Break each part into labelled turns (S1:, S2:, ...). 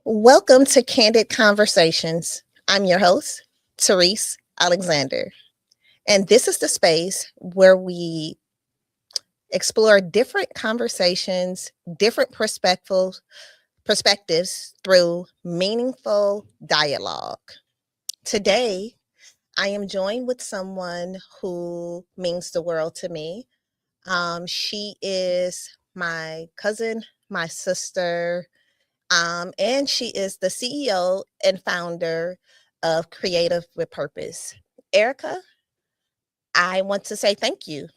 S1: Welcome to Candid Conversations. I'm your host, Therese Alexander, and this is the space where we explore different conversations, different perspectives through meaningful dialogue. Today, I am joined with someone who means the world to me. She is my cousin, my sister, and she is the CEO and founder of Creative with Purpose. Erica, I want to say thank you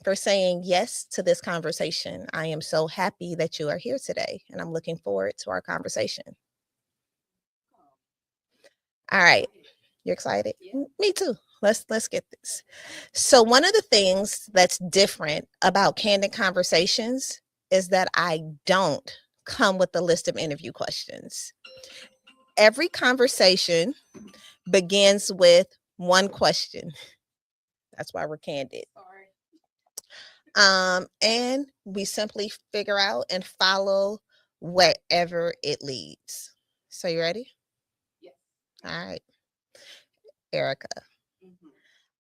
S1: for saying yes to this conversation. I am so happy that you are here today, and I'm looking forward to our conversation. All right. You're excited?
S2: Yeah.
S1: Me too. Let's get this. So one of the things that's different about Candid Conversations is that I don't come with a list of interview questions. Every conversation begins with one question. That's why we're candid.
S2: Sorry.
S1: And we simply figure out and follow wherever it leads. So you ready?
S2: Yes.
S1: All right, Erica.
S2: Mm-hmm.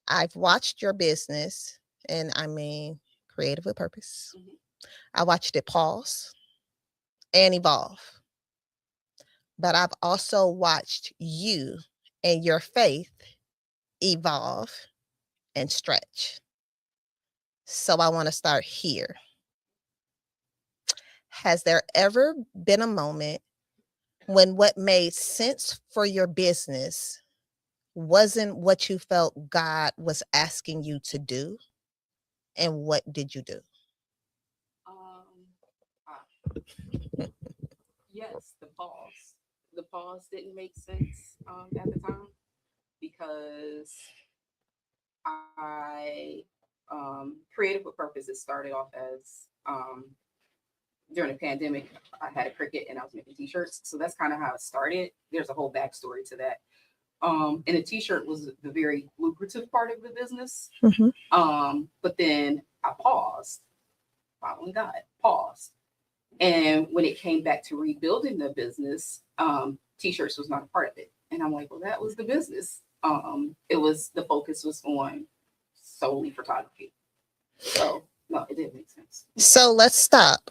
S1: I've watched your business, and I mean Creative with Purpose.
S2: Mm-hmm.
S1: I watched it pause and evolve. But I've also watched you and your faith evolve and stretch. So I want to start here. Has there ever been a moment when what made sense for your business wasn't what you felt God was asking you to do? And what did you do?
S2: Yes, the pause. The pause didn't make sense at the time because I creative with purpose. It started off as during the pandemic. I had a Cricut and I was making T-shirts, so that's kind of how it started. There's a whole backstory to that. And the T-shirt was the very lucrative part of the business. But then I paused, following God, paused. And when it came back to rebuilding the business, T-shirts was not a part of it. And I'm like, well, that was the business. It was the focus was on solely photography. So no, it didn't make sense.
S1: So let's stop.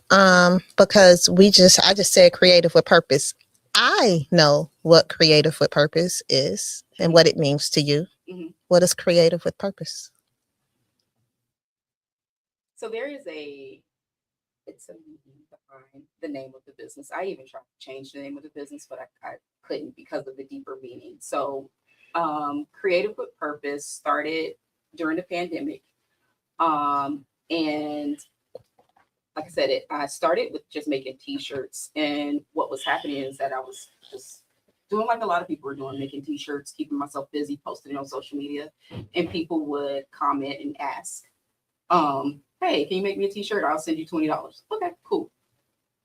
S1: Because I just said creative with purpose. I know what creative with purpose is and what it means to you.
S2: Mm-hmm.
S1: What is creative with purpose?
S2: So it's a meaning behind the name of the business. I even tried to change the name of the business, but I couldn't because of the deeper meaning. So Creative with Purpose started during the pandemic. And like I said, I started with just making T-shirts. And what was happening is that I was just doing like a lot of people were doing, making T-shirts, keeping myself busy, posting it on social media. And people would comment and ask, hey, can you make me a T-shirt? I'll send you $20. Okay, cool.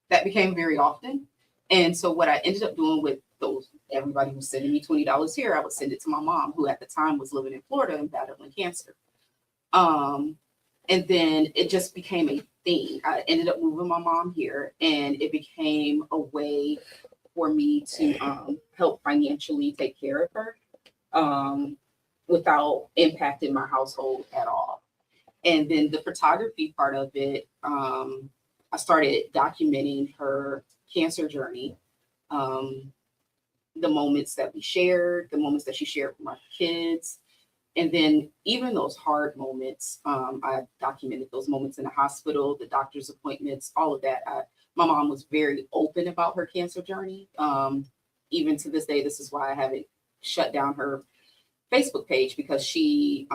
S2: That became very often. And so what I ended up doing with everybody who was sending me $20 here, I would send it to my mom, who at the time was living in Florida and battling cancer. And then it just became a thing. I ended up moving my mom here, and it became a way for me to help financially take care of her without impacting my household at all. And then the photography part of it, I started documenting her cancer journey, the moments that we shared, the moments that she shared with my kids. And then even those hard moments, I documented those moments in the hospital, the doctor's appointments, all of that. My mom was very open about her cancer journey. Even to this day, this is why I haven't shut down her Facebook page, because she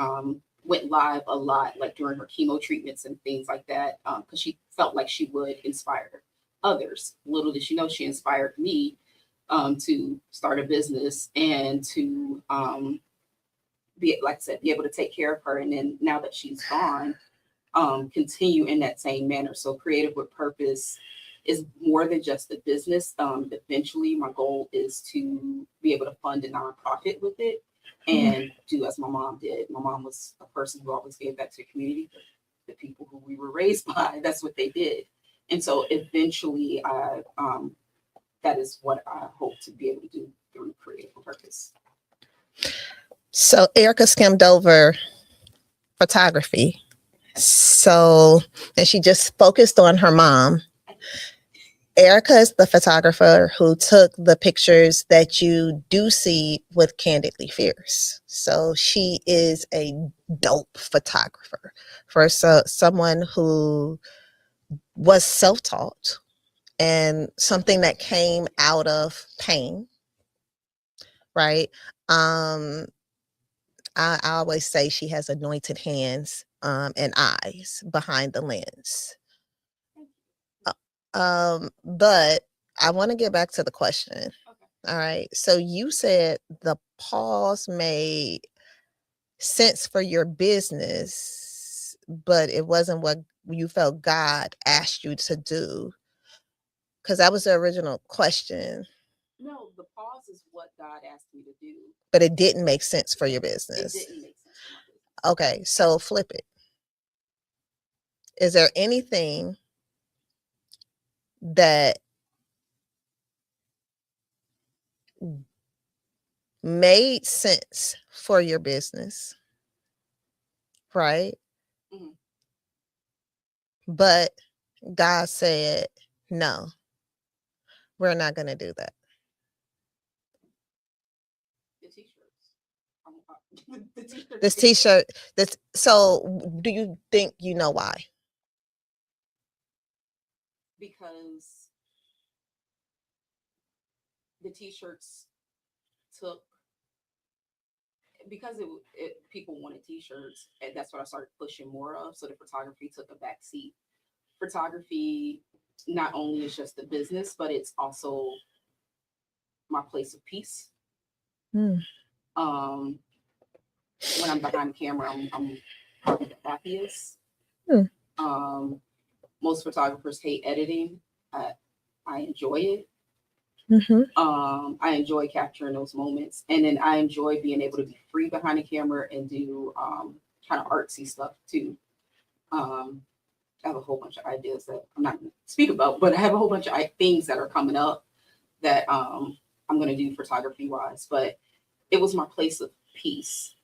S2: went live a lot, like during her chemo treatments and things like that, because she felt like she would inspire others. Little did she know, she inspired me to start a business and to be, like I said, be able to take care of her. And then now that she's gone, continue in that same manner. So Creative with Purpose is more than just a business. Eventually, my goal is to be able to fund a nonprofit with it and do as my mom did. My mom was a person who always gave back to the community, the people who we were raised by. That's what they did. And so eventually that is what I hope to be able to do through Creative Purpose.
S1: So Erica skimmed over photography. So, and she just focused on her mom. Erica is the photographer who took the pictures that you do see with Candidly Fierce. So she is a dope photographer for someone who was self-taught and something that came out of pain, right? I always say she has anointed hands and eyes behind the lens. But I want to get back to the question. Okay. All right. So you said the pause made sense for your business, but it wasn't what you felt God asked you to do. Because that was the original question.
S2: No, the pause is what God asked me to do.
S1: But it didn't make sense for your business.
S2: It didn't make sense for my business.
S1: Okay. So flip it. Is there anything that made sense for your business, right? Mm-hmm. But God said, no, we're not going to do that.
S2: The t-shirts.
S1: This t-shirt. So do you think you know why?
S2: Because the t-shirts took, because people wanted t-shirts, and that's what I started pushing more of. So the photography took a back seat. Photography not only is just the business, but it's also my place of peace. When I'm behind the camera, I'm probably the happiest. Most photographers hate editing. I enjoy it. Mm-hmm. I enjoy capturing those moments, and then I enjoy being able to be free behind the camera and do kind of artsy stuff too. I have a whole bunch of ideas that I'm not going to speak about, but I have a whole bunch of things that are coming up that I'm going to do photography wise. But it was my place of peace,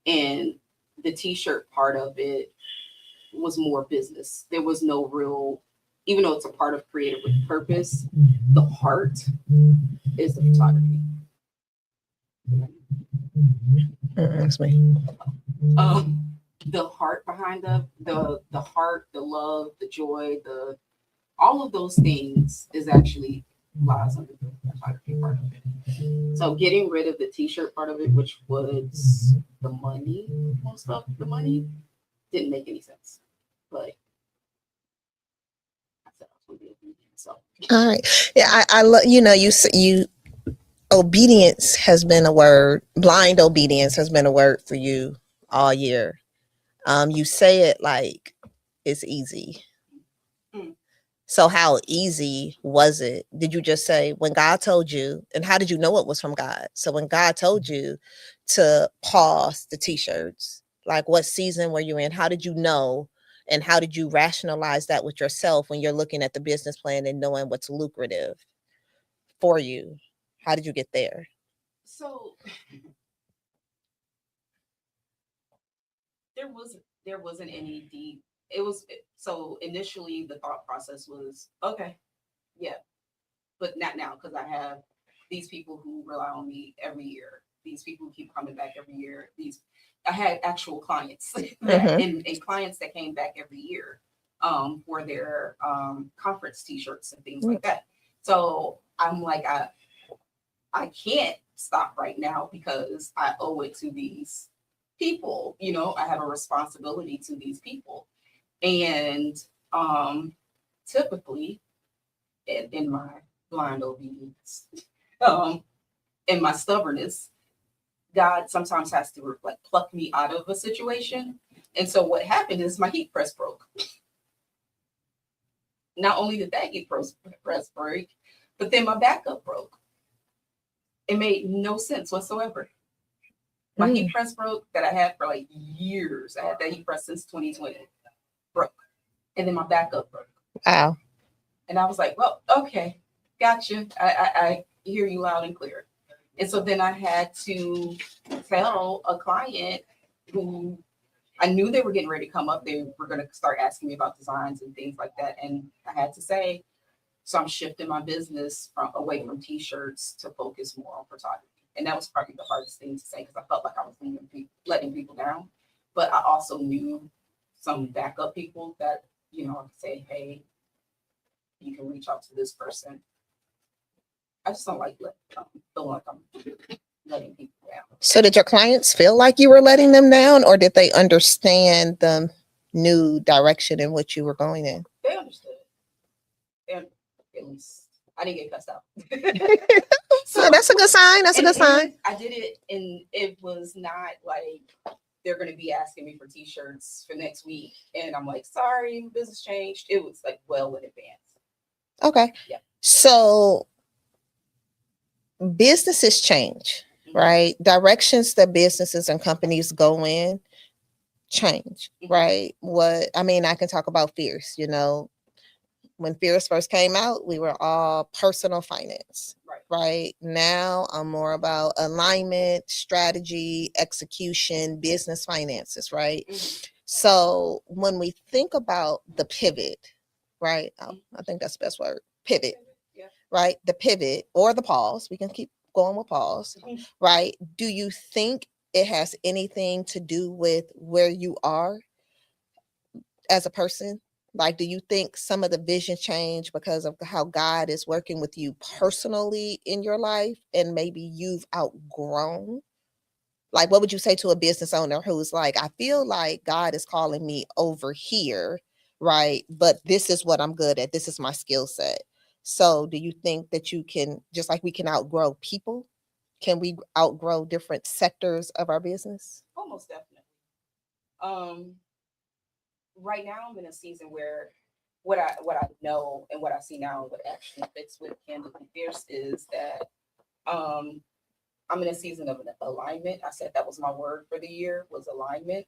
S2: and the t-shirt part of it was more business. There was no real, even though it's a part of Creative with Purpose, the heart is the photography.
S1: That's me.
S2: The heart behind the heart, the love, the joy, all of those things is actually lies under the photography part of it. So getting rid of the t-shirt part of it, which was the money, most of the money, didn't make any sense. But I said I was going to be obedient. So
S1: all right, yeah, I love, you obedience has been a word. Blind obedience has been a word for you all year. You say it like it's easy. So how easy was it? Did you just say when God told you, and how did you know it was from God? So when God told you to pause the t-shirts, like what season were you in? How did you know? And how did you rationalize that with yourself when you're looking at the business plan and knowing what's lucrative for you? How did you get there?
S2: So there wasn't any deep. It was, so initially the thought process was, okay, yeah, but not now, because I have these people who rely on me every year. These people who keep coming back every year. I had actual clients and clients that came back every year for their conference t-shirts and things like that. So I'm like, I can't stop right now because I owe it to these people. I have a responsibility to these people. And typically in my blind obedience, and my stubbornness, God sometimes has to pluck me out of a situation. And so what happened is my heat press broke. Not only did that heat press break, but then my backup broke. It made no sense whatsoever. My heat press broke that I had for like years. I had that heat press since 2020. Broke. And then my backup broke.
S1: Wow.
S2: And I was like, well, okay, gotcha. I hear you loud and clear. And so then I had to tell a client who I knew they were getting ready to come up. They were going to start asking me about designs and things like that. And I had to say, so I'm shifting my business from away from t-shirts to focus more on photography. And that was probably the hardest thing to say because I felt like I was letting people down. But I also knew some backup people that, I could say, hey, you can reach out to this person. I just don't like feeling like I'm letting people down.
S1: So did your clients feel like you were letting them down, or did they understand the new direction in which you were going in?
S2: They understood. And at least I didn't get cussed out.
S1: So that's a good sign. That's a good sign.
S2: I did it, and it was not like they're going to be asking me for t-shirts for next week. And I'm like, sorry, business changed. It was like well in advance.
S1: Okay.
S2: Yeah.
S1: So businesses change, right? Directions that businesses and companies go in change, right? I can talk about Fierce, when Fierce first came out, we were all personal finance, right? Now I'm more about alignment, strategy, execution, business finances, right? So when we think about the pivot, right? I think that's the best word, pivot, right? The pivot or the pause, we can keep going with pause, right? Do you think it has anything to do with where you are as a person? Like, do you think some of the vision change because of how God is working with you personally in your life and maybe you've outgrown? Like, what would you say to a business owner who's like, I feel like God is calling me over here, right? But this is what I'm good at. This is my skill set. So do you think that you can, just like we can outgrow people, can we outgrow different sectors of our business?
S2: Almost definitely. Right now I'm in a season where what I know and what I see now and what actually fits with Candid Conversation is that I'm in a season of an alignment. I said that was my word for the year, was alignment.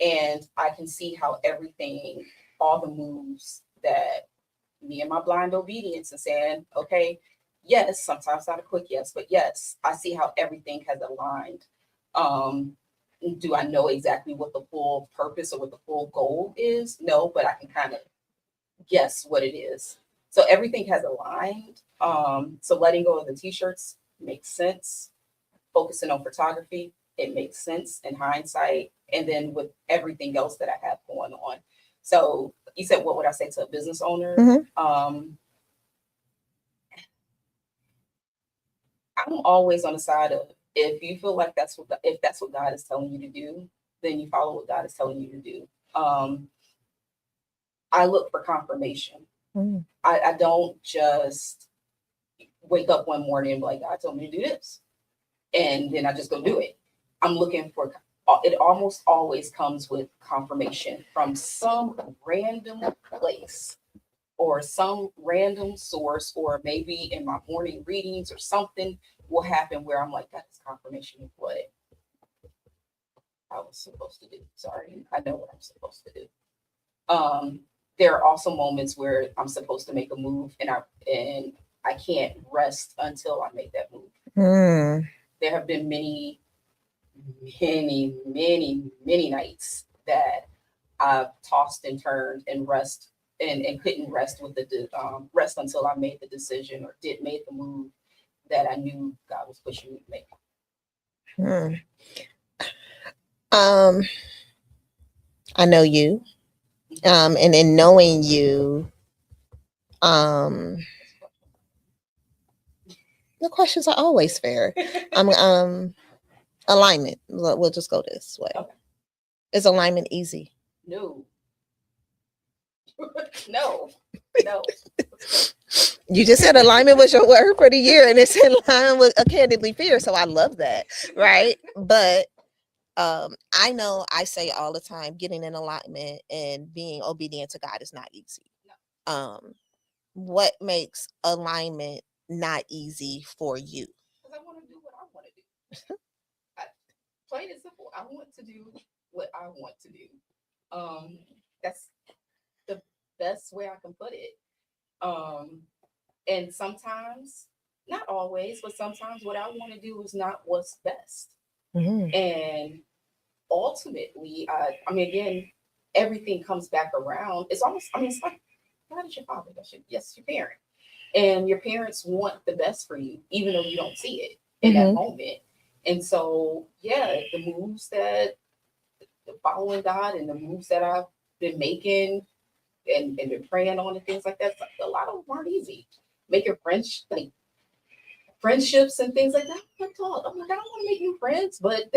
S2: And I can see how everything, all the moves that me and my blind obedience and saying, okay, yes, sometimes not a quick yes, but yes, I see how everything has aligned. Um, do I know exactly what the full purpose or what the full goal is? No, but I can kind of guess what it is. So everything has aligned. So letting go of the t-shirts makes sense. Focusing on photography, it makes sense in hindsight. And then with everything else that I have going on. So you said, what would I say to a business owner? I'm always on the side of, if you feel like if that's what God is telling you to do, then you follow what God is telling you to do. I look for confirmation. I don't just wake up one morning and be like, God told me to do this, and then I just go do it. I'm looking for it. Almost always comes with confirmation from some random place or some random source, or maybe in my morning readings or something will happen where I'm like, that is confirmation of what I was supposed to do. Sorry, I know what I'm supposed to do. There are also moments where I'm supposed to make a move and I can't rest until I make that move. There have been many nights that I've tossed and turned and rest and couldn't rest with rest until I made the decision or made the move that I knew God was pushing me to make.
S1: I know you. And in knowing you, the questions are always fair. Alignment. We'll just go this way. Okay. Is alignment easy?
S2: No. No.
S1: You just said alignment was your word for the year, and it's in line with a Candidly Fierce. So I love that, right? But I know I say all the time, getting in alignment and being obedient to God is not easy. No. What makes alignment not easy for you?
S2: Because I want to do what I want to do. Plain and simple, I want to do what I want to do. That's the best way I can put it. Um, and sometimes, not always, but sometimes what I want to do is not what's best.
S1: Mhm.
S2: And ultimately, I mean, again, everything comes back around. It's almost, I mean, it's like, God is your father. Yes, your parent. And your parents want the best for you, even though you don't see it in that
S1: Mhm.
S2: moment. And so, yeah, the moves that the following God and the moves that I've been making and been praying on and things like that, a lot of them aren't easy. Making French, like friendships and things like that. I'm like, I'm like, I don't want to make new friends, but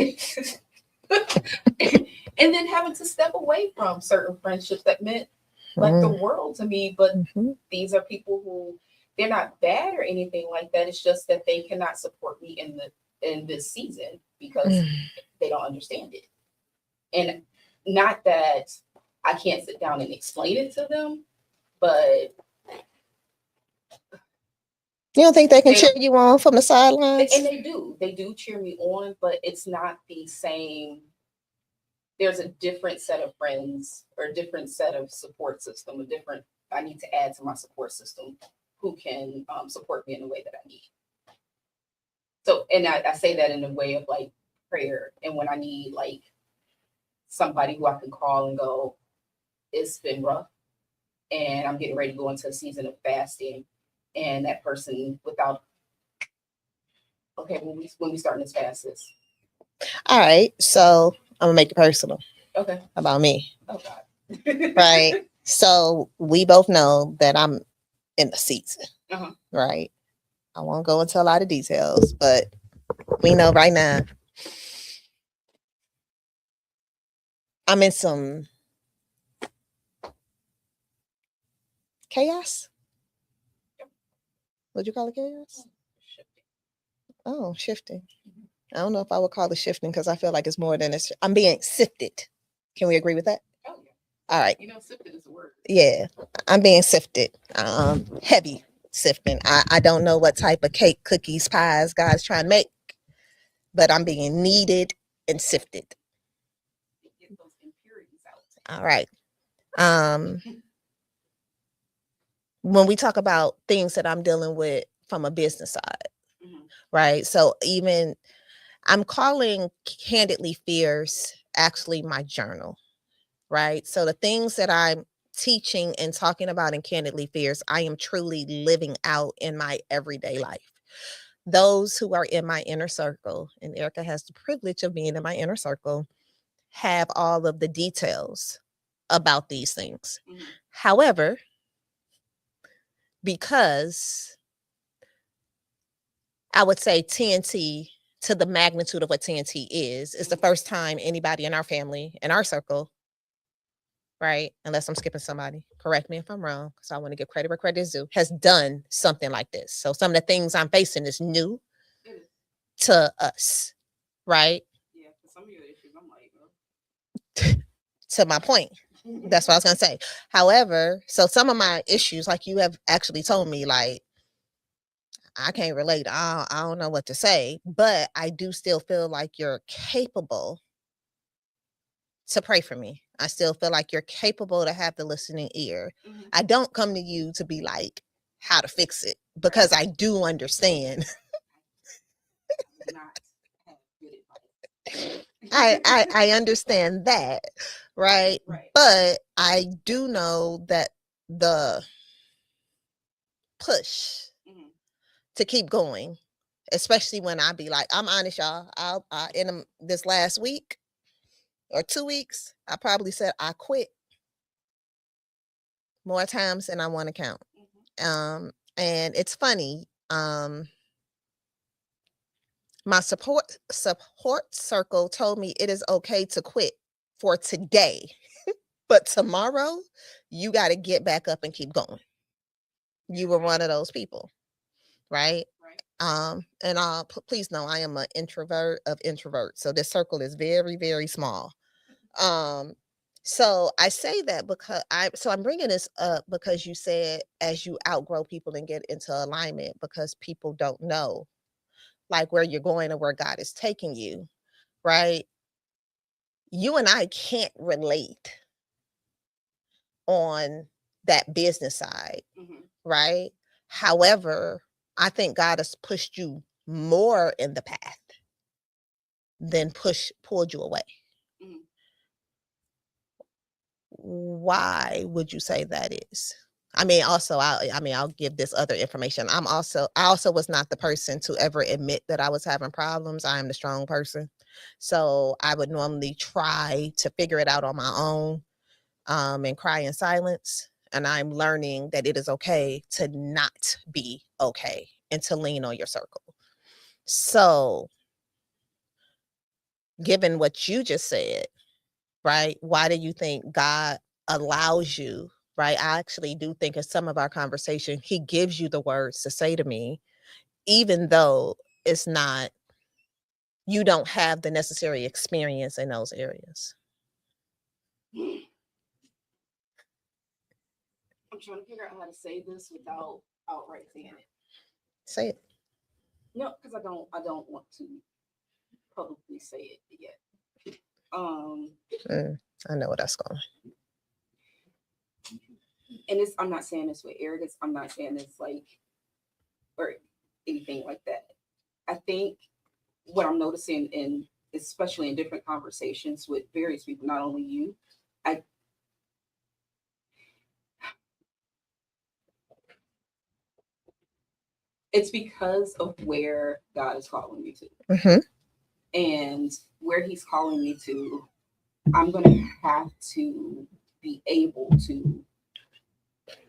S2: and then having to step away from certain friendships that meant like the
S1: Mhm.
S2: world to me. But
S1: Mhm.
S2: these are people who they're not bad or anything like that. It's just that they cannot support me in this season because
S1: Mm.
S2: they don't understand it. And not that I can't sit down and explain it to them, but
S1: You don't think they can
S2: they
S1: cheer
S2: don't.
S1: you on from the sidelines?
S2: And they do cheer me on, but it's not the same. There's a different set of friends or a different set of support system, a different, I need to add to my support system who can support me in the way that I need. So, and I say that in a way of like prayer. And when I need like somebody who I can call and go, it's been rough and I'm getting ready to go into a season of fasting. And that person without, okay, when we starting this fast, this.
S1: All right, so I'm gonna make it personal
S2: Okay.
S1: about me.
S2: Oh God.
S1: Right. So we both know that I'm in the season.
S2: Uh-huh.
S1: Right. I won't go into a lot of details, but we know right now I'm in some chaos. Would you call it chaos? Oh, shifting. I don't know if I would call it shifting because I feel like it's more than it's. I'm being sifted. Can we agree with that?
S2: Oh yeah.
S1: All right.
S2: You know, sifted is a word.
S1: Yeah, I'm being sifted. Heavy sifting. I don't know what type of cake, cookies, pies God's trying to make, but I'm being kneaded and sifted.
S2: Get those impurities out.
S1: All right. Um, when we talk about things that I'm dealing with from a business side,
S2: Mm-hmm.
S1: right? So even I'm calling Candidly Fierce actually my journal, right? So the things that I'm teaching and talking about in Candidly Fierce, I am truly living out in my everyday life. Those who are in my inner circle, and Erica has the privilege of being in my inner circle, have all of the details about these things.
S2: Mm-hmm.
S1: However, because I would say TNT to the magnitude of what TNT is the first time anybody in our family, in our circle, right? Unless I'm skipping somebody, correct me if I'm wrong, because I want to give credit where credit is due, has done something like this. So some of the things I'm facing is new to us, right?
S2: Yeah, for some of your issues, I'm like, oh.
S1: To my point. That's what I was gonna say. However, so some of my issues, like you have actually told me, like I can't relate. I don't know what to say, but I do still feel like you're capable to pray for me. I still feel like you're capable to have the listening ear.
S2: Mm-hmm.
S1: I don't come to you to be like how to fix it because I do understand.
S2: Not have good advice.
S1: I understand that, right?
S2: Right.
S1: But I do know that the push
S2: Mm-hmm.
S1: to keep going, especially when I be like, I'm honest, y'all. This last week or 2 weeks, I probably said I quit more times than I want to count.
S2: Mm-hmm.
S1: And it's funny. My support circle told me it is okay to quit for today, but tomorrow you got to get back up and keep going. You were one of those people, right?
S2: Right.
S1: And please know I am an introvert of introverts, so this circle is very, very small. Um, so I say that because I'm bringing this up because you said as you outgrow people and get into alignment, because people don't know like where you're going or where God is taking you, right? You and I can't relate on that business side,
S2: Mm-hmm.
S1: right? However, I think God has pushed you more in the path than pulled you away.
S2: Mhm.
S1: Why would you say that is? I mean, also, I'll give this other information. I also was not the person to ever admit that I was having problems. I am the strong person. So I would normally try to figure it out on my own, and cry in silence. And I'm learning that it is okay to not be okay and to lean on your circle. So, given what you just said, right? Why do you think God allows you, right? I actually do think in some of our conversation, he gives you the words to say to me, even though it's not, you don't have the necessary experience in those areas.
S2: I'm trying to figure out how to say this without outright saying it.
S1: Say it.
S2: No, because I don't want to publicly say it yet.
S1: I know where that's going.
S2: And it's, I'm not saying this with arrogance. I'm not saying this like or anything like that. I think what I'm noticing in, especially in different conversations with various people, not only you, I it's because of where God is calling me to.
S1: Mm-hmm.
S2: And where he's calling me to, I'm going to have to be able to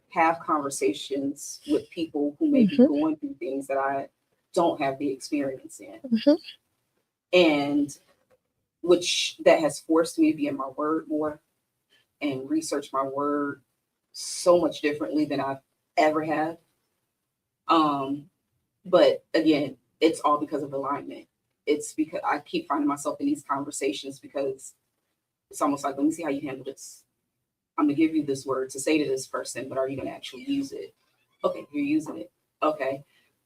S2: have conversations with people who may be
S1: Mm-hmm.
S2: going through things that I don't have the experience in.
S1: Mm-hmm.
S2: And which that has forced me to be in my word more and research my word so much differently than I've ever had. But again, it's all because of alignment. It's because I keep finding myself in these conversations because it's almost like, let me see how you handle this. I'm gonna give you this word to say to this person, but are you gonna actually use it? Okay, you're using it. Okay.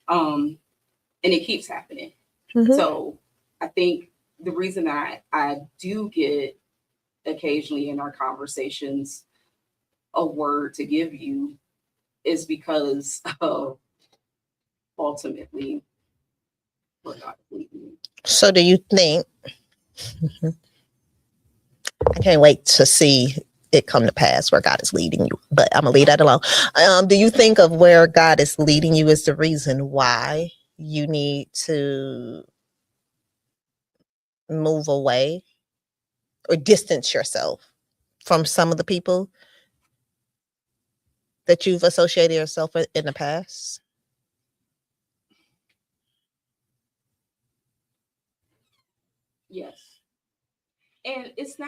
S2: And it keeps happening.
S1: Mm-hmm.
S2: So I think the reason I do get occasionally in our conversations a word to give you is because of ultimately where God is leading me.
S1: So do you think, I can't wait to see it come to pass where God is leading you, but I'm gonna leave that alone. Do you think of where God is leading you as the reason why you need to move away or distance yourself from some of the people that you've associated yourself with in the past?
S2: Yes. And it's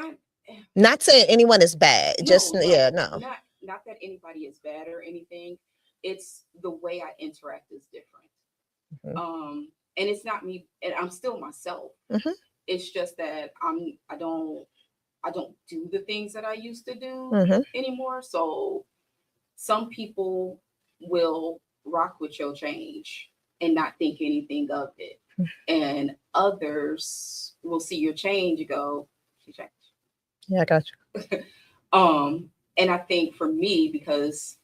S1: Not saying anyone is bad, just yeah, no.
S2: not that anybody is bad or anything. It's the way I interact is different.
S1: Mm-hmm.
S2: And it's not me, and I'm still myself.
S1: Mm-hmm.
S2: It's just that I don't do the things that I used to do
S1: Mm-hmm.
S2: anymore. So some people will rock with your change and not think anything of it. And others will see your change and go, she changed.
S1: Yeah, I got you.
S2: And I think for me, because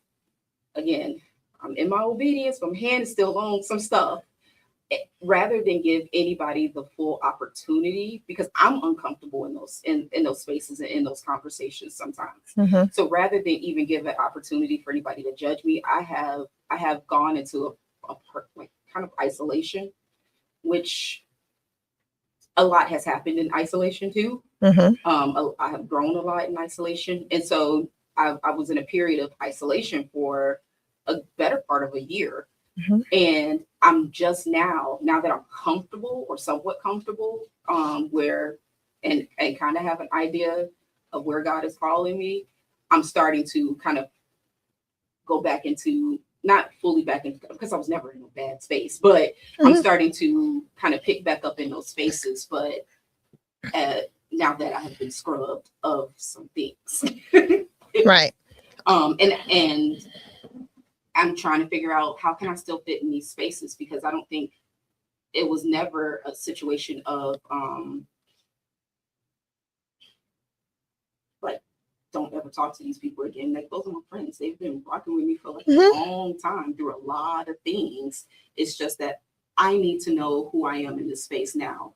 S2: again, I'm in my obedience, but my hand is still on some stuff. Rather than give anybody the full opportunity, because I'm uncomfortable in those spaces and in those conversations sometimes.
S1: Mm-hmm.
S2: So rather than even give an opportunity for anybody to judge me, I have gone into a like kind of isolation, which a lot has happened in isolation too.
S1: Mm-hmm.
S2: I have grown a lot in isolation, and so I was in a period of isolation for a better part of a year.
S1: Mm-hmm.
S2: And I'm just now that I'm comfortable or somewhat comfortable, where and kind of have an idea of where God is calling me, I'm starting to kind of go back into, not fully back into, because I was never in a bad space, but I'm starting to kind of pick back up in those spaces. But now that I have been scrubbed of some things,
S1: Right.
S2: And I'm trying to figure out how can I still fit in these spaces, because I don't think it was never a situation of like don't ever talk to these people again. Like, those are my friends. They've been rocking with me for like
S1: Mhm.
S2: a long time through a lot of things. It's just that I need to know who I am in this space now.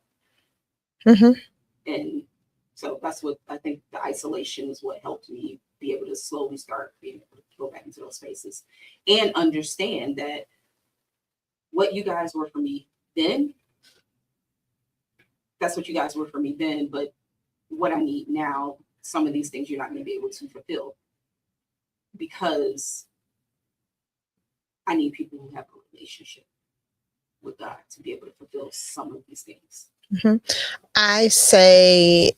S1: Mhm.
S2: And so that's what I think, the isolation is what helped me be able to slowly start being able to go back into those spaces and understand that what you guys were for me then, that's what you guys were for me then. But what I need now, some of these things you're not going to be able to fulfill, because I need people who have a relationship with God to be able to fulfill some of these things.
S1: Mhm. I say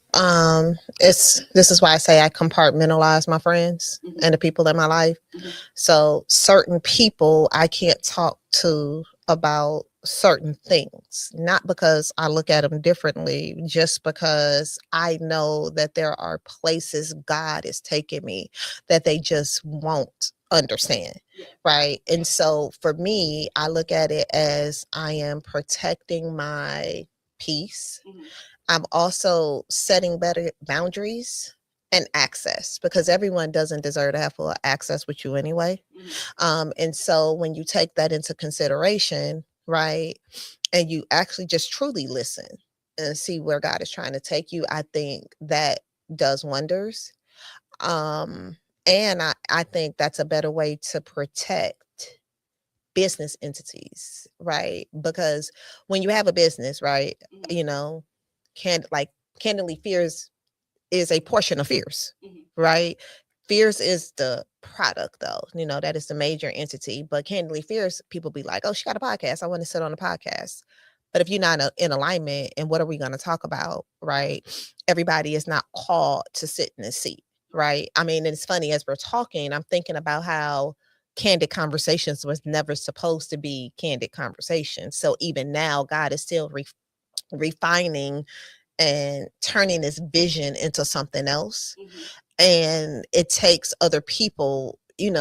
S1: it's this is why I say I compartmentalize my friends
S2: Mhm.
S1: and the people in my life.
S2: Mhm.
S1: So certain people I can't talk to about certain things, not because I look at them differently, just because I know that there are places God is taking me that they just won't understand.
S2: Yeah.
S1: Right. And so for me, I look at it as I am protecting my peace.
S2: Mhm.
S1: I'm also setting better boundaries and access, because everyone doesn't deserve to have full access with you anyway. And so when you take that into consideration, right, and you actually just truly listen and see where God is trying to take you, I think that does wonders. And I think that's a better way to protect business entities, right? Because when you have a business, right,
S2: Mhm.
S1: you know, like candidly, fears is a portion of fears,
S2: Mhm.
S1: right? Fears is the product, though. That is the major entity. But candidly, fears, people be like, oh, she got a podcast. I want to sit on a podcast. But if you're not in alignment, and what are we going to talk about, right? Everybody is not called to sit in a seat, right? I mean, it's funny, as we're talking, I'm thinking about how Candid Conversations was never supposed to be Candid Conversations. So even now, God is still refining and turning this vision into something else.
S2: Mhm.
S1: And it takes other people,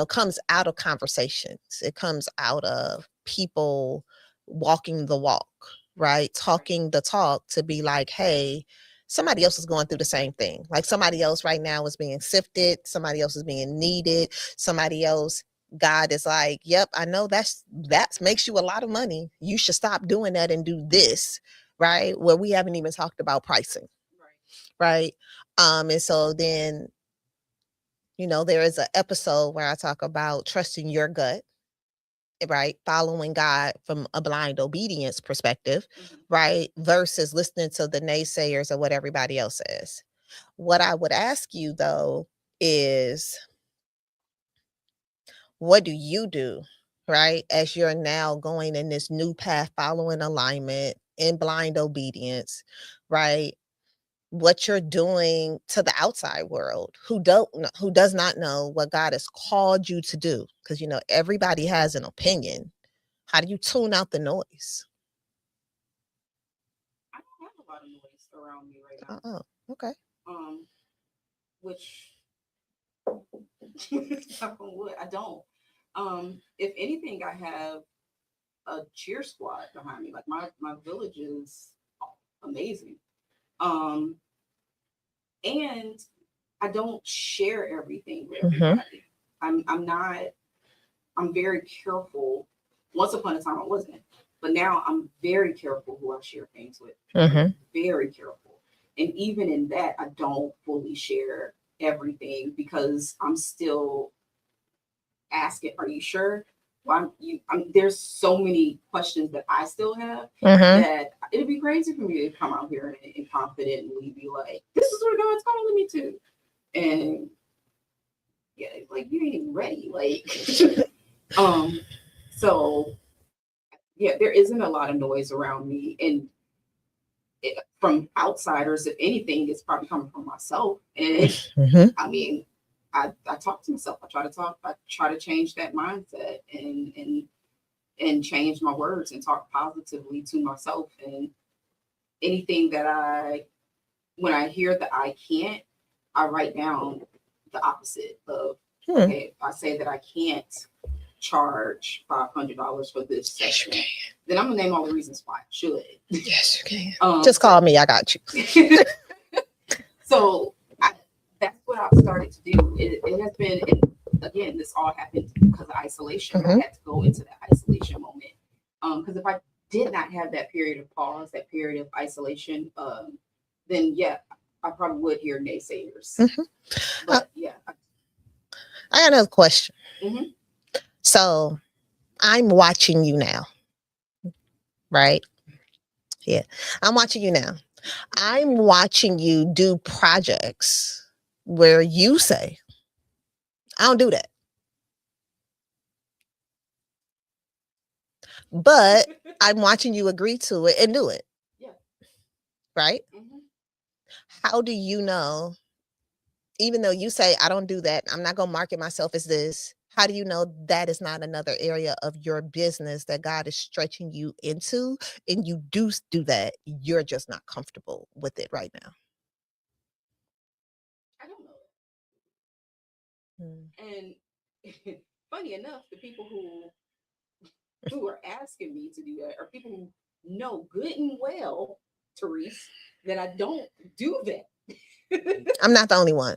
S1: comes out of conversations. It comes out of people walking the walk, right? Talking the talk, to be like, hey, somebody else is going through the same thing. Like, somebody else right now is being sifted, somebody else is being needed, somebody else, God is like, yep, I know that makes you a lot of money. You should stop doing that and do this, right? Where we haven't even talked about pricing, right? And so then, there is an episode where I talk about trusting your gut, right? Following God from a blind obedience perspective,
S2: Mhm.
S1: right? Versus listening to the naysayers or what everybody else says. What I would ask you, though, is what do you do, right? As you're now going in this new path, following alignment in blind obedience, right? What you're doing to the outside world who does not know what God has called you to do, because everybody has an opinion. How do you tune out the noise?
S2: I don't have a lot of noise around me right now.
S1: Oh, okay.
S2: Which knock on wood, I don't. If anything, I have a cheer squad behind me. Like, my village is amazing. Um, and I don't share everything with everybody. I'm not. I'm very careful. Once upon a time, I wasn't, but now I'm very careful who I share things with. Very careful, and even in that, I don't fully share everything, because I'm still asking, "Are you sure?" Well, there's so many questions that I still have, that it'd be crazy for me to come out here and confidently be like, "This is where God's calling me to," and yeah, like, you ain't even ready, like. So yeah, there isn't a lot of noise around me, and from outsiders, if anything, it's probably coming from myself. And I mean, I talk to myself. I try to change that mindset, and change my words and talk positively to myself. And anything when I hear that I can't, I write down the opposite of, okay, if I say that I can't charge $500 for this session, then I'm gonna name all the reasons why I should.
S1: Yes, you can. Just call me. I got you.
S2: So that's what I've started to do. It has been, and again, this all happened because of isolation. I had to go into that isolation moment. Because if I did not have that period of pause, that period of isolation, then yeah, I probably would hear naysayers.
S1: Mhm.
S2: But yeah.
S1: I got another question.
S2: Mhm.
S1: So I'm watching you now, right? Yeah, I'm watching you now. I'm watching you do projects where you say, I don't do that. But I'm watching you agree to it and do it.
S2: Yeah.
S1: Right?
S2: Mhm.
S1: How do you know, even though you say, I don't do that, I'm not going to market myself as this, how do you know that is not another area of your business that God is stretching you into and you do that? You're just not comfortable with it right now.
S2: I don't know.
S1: Mm.
S2: And funny enough, the people who are asking me to do that are people who know good and well, Therese, that I don't do that.
S1: I'm not the only one.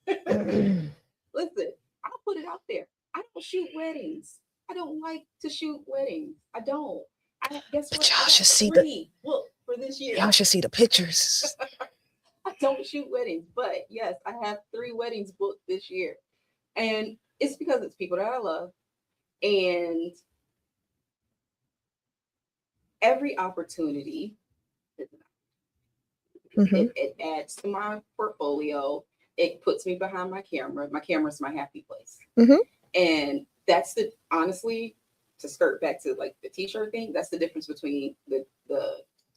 S2: Listen, I'll put it out there. I don't shoot weddings. I don't like to shoot weddings. I don't. Guess
S1: But
S2: what? I
S1: y'all
S2: got
S1: should see
S2: three booked for this year.
S1: y'all should see the pictures.
S2: I don't shoot weddings, but yes, I have three weddings booked this year. And it's because it's people that I love. And every opportunity,
S1: Mm-hmm.
S2: it adds to my portfolio. It puts me behind my camera. My camera's my happy place.
S1: Mm-hmm.
S2: And that's the honestly, to skirt back to like the t-shirt thing, that's the difference between the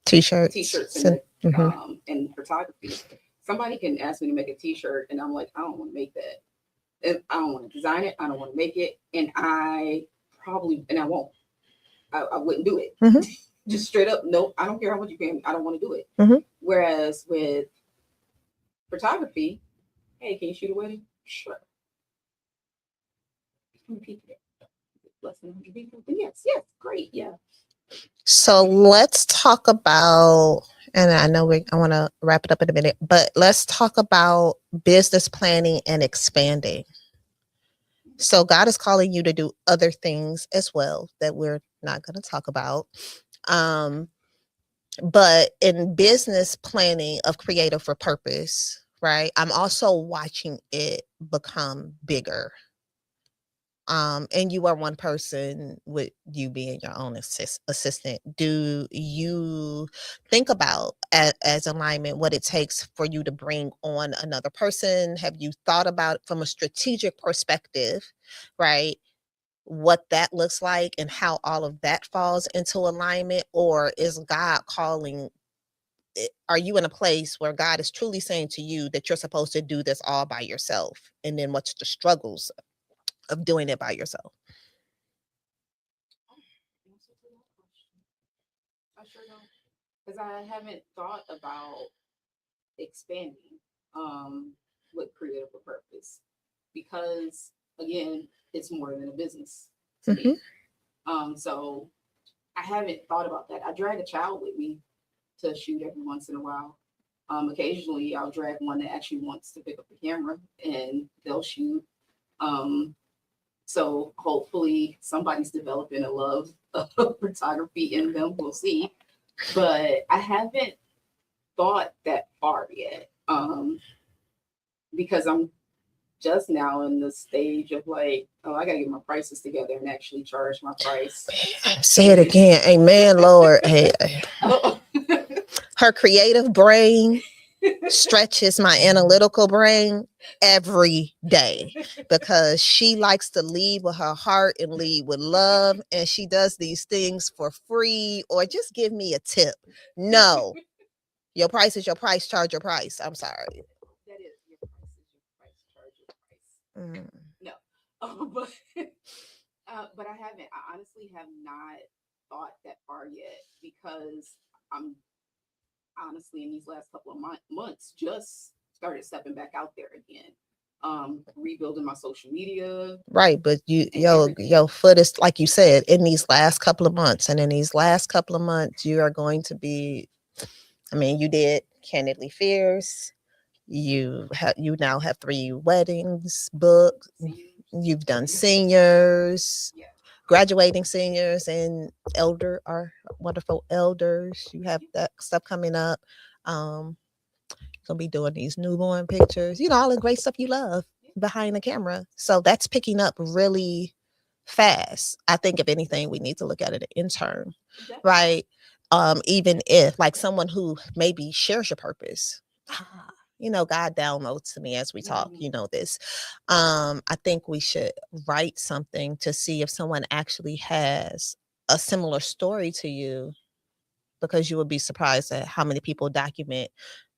S2: t-shirts and the
S1: Mm-hmm.
S2: and photography. Somebody can ask me to make a t-shirt and I'm like, I don't want to make that. And I don't want to design it. I don't want to make it. And I won't. I wouldn't do it.
S1: Mm-hmm.
S2: Just straight up, nope. I don't care how much you pay me. I don't want to do it.
S1: Mm-hmm.
S2: Whereas with photography, hey, can you shoot a wedding? Sure. How many people there? Less than 100 people? Then yes, great, yeah.
S1: So let's talk about, and I know I want to wrap it up in a minute, but let's talk about business planning and expanding. So God is calling you to do other things as well that we're not going to talk about. Um, but in business planning of Creative for Purpose, right? I'm also watching it become bigger. And you are one person with you being your own assistant. Do you think about as alignment what it takes for you to bring on another person? Have you thought about from a strategic perspective, right? What that looks like and how all of that falls into alignment? Or is God calling? Are you in a place where God is truly saying to you that you're supposed to do this all by yourself? And then what's the struggles of doing it by yourself?
S2: I sure don't. Because I haven't thought about expanding with Creative for Purpose. Because again, it's more than a business to
S1: Mm-hmm.
S2: me. So I haven't thought about that. I drag a child with me to shoot every once in a while. Occasionally, I'll drag one that actually wants to pick up the camera and they'll shoot. Um, so hopefully, somebody's developing a love of photography in them. We'll see. But I haven't thought that far yet because I'm just now in the stage of like, oh, I gotta get my prices together and actually charge my price.
S1: Say it again. Amen, Lord. Hey, her creative brain stretches my analytical brain every day because she likes to lead with her heart and lead with love. And she does these things for free or just give me a tip. No, your price is your price. Charge your price. I'm sorry.
S2: That is your price is your price. Charge your price. No, but but I haven't. I honestly have not thought that far yet because I'm honestly in these last couple of months just started stepping back out there again. Rebuilding my social media.
S1: Right, but
S2: And everything.
S1: your foot is like you said in these last couple of months, and in these last couple of months, you are going to be. I mean, you did Candidly Fierce, You now have 3 weddings booked.
S2: Seniors.
S1: You've done seniors,
S2: Yeah.
S1: graduating seniors, and our wonderful elders. You have that stuff coming up. Um, gonna be doing these newborn pictures. All the great stuff you love behind the camera. So that's picking up really fast. I think if anything, we need to look at it an intern,
S2: Definitely.
S1: right? Even if like someone who maybe shares your purpose. God downloads to me as we talk, this. I think we should write something to see if someone actually has a similar story to you, because you would be surprised at how many people document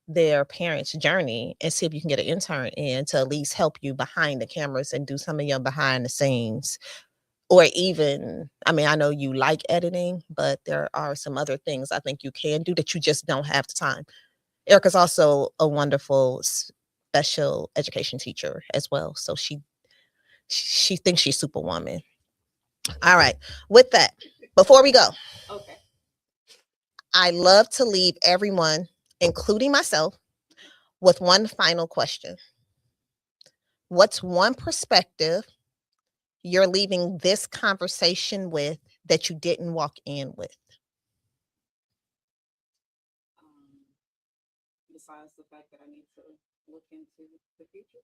S1: their parents' journey, and see if you can get an intern in to at least help you behind the cameras and do some of your behind the scenes. Or even, I mean, I know you like editing, but there are some other things I think you can do that you just don't have the time. Erica's also a wonderful special education teacher as well. So she thinks she's superwoman. All right. With that, before we go,
S2: Okay.
S1: I love to leave everyone, including myself, with one final question. What's one perspective you're leaving this conversation with that you didn't walk in with?
S2: Besides the fact that I need to look into the future.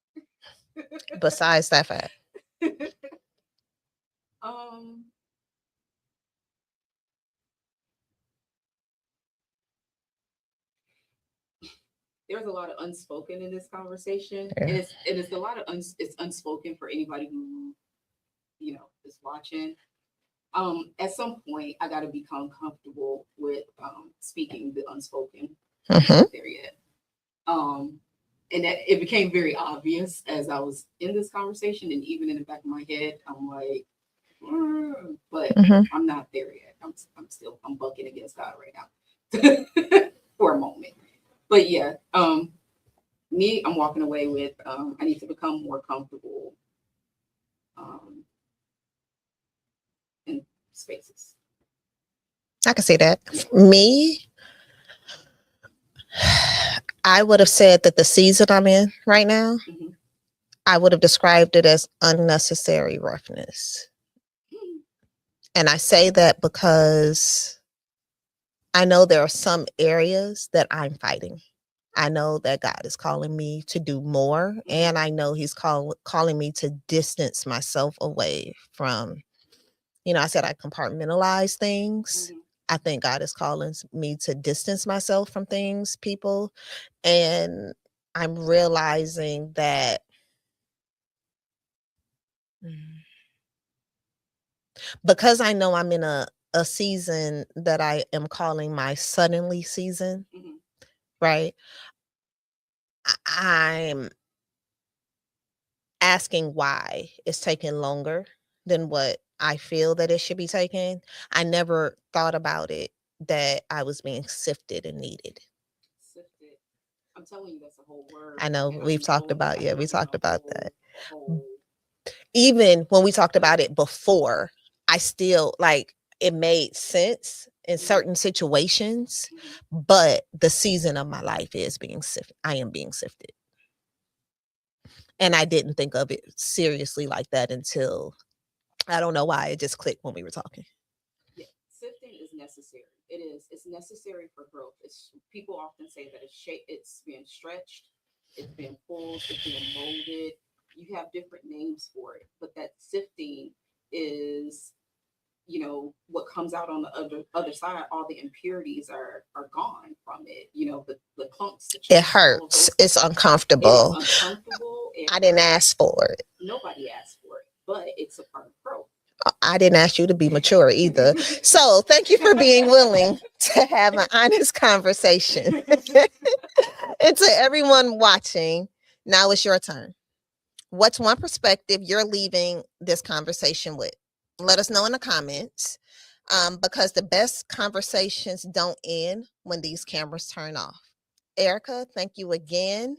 S1: Besides that fact.
S2: There's a lot of unspoken in this conversation,
S1: Yeah.
S2: and it's a lot of it's unspoken for anybody who is watching. At some point, I got to become comfortable with speaking the unspoken. I'm not there yet. And that it became very obvious as I was in this conversation, and even in the back of my head, I'm like, but I'm not there yet. I'm bucking against God right now for a moment. But yeah, I'm walking away with I need to become more comfortable in spaces.
S1: I can see that. Me, I would have said that the season I'm in right now, I would have described it as unnecessary roughness. And I say that because I know there are some areas that I'm fighting. I know that God is calling me to do more, and I know He's calling me to distance myself away from, I said I compartmentalize things. I think God is calling me to distance myself from things, people, and I'm realizing that because I know I'm in a season that I am calling my suddenly season, right? I'm asking why it's taking longer than what I feel that it should be taking. I never thought about it that I was being sifted and needed.
S2: Sifted. I'm telling you, that's a whole word.
S1: I know we've talked about, we talked about that.
S2: Whole...
S1: Even when we talked about it before, I still it made sense in certain situations, but the season of my life is being sifted. I am being sifted. And I didn't think of it seriously like that until, I don't know why, it just clicked when we were talking.
S2: Yeah, sifting is necessary. It is. It's necessary for growth. People often say that it's being stretched, it's being pulled, it's being molded. You have different names for it, but that sifting is, what comes out on the other side. All the impurities are gone from it. The clumps.
S1: It hurts. It's uncomfortable.
S2: It is uncomfortable.
S1: I didn't ask for it.
S2: Nobody asked for it, but it's a part of growth.
S1: I didn't ask you to be mature either. So thank you for being willing to have an honest conversation. And to everyone watching, now it's your turn. What's one perspective you're leaving this conversation with? Let us know in the comments, because the best conversations don't end when these cameras turn off. Erica, thank you again.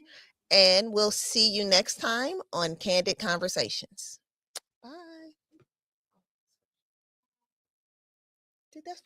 S1: And we'll see you next time on Candid Conversations. Bye. Dude, that's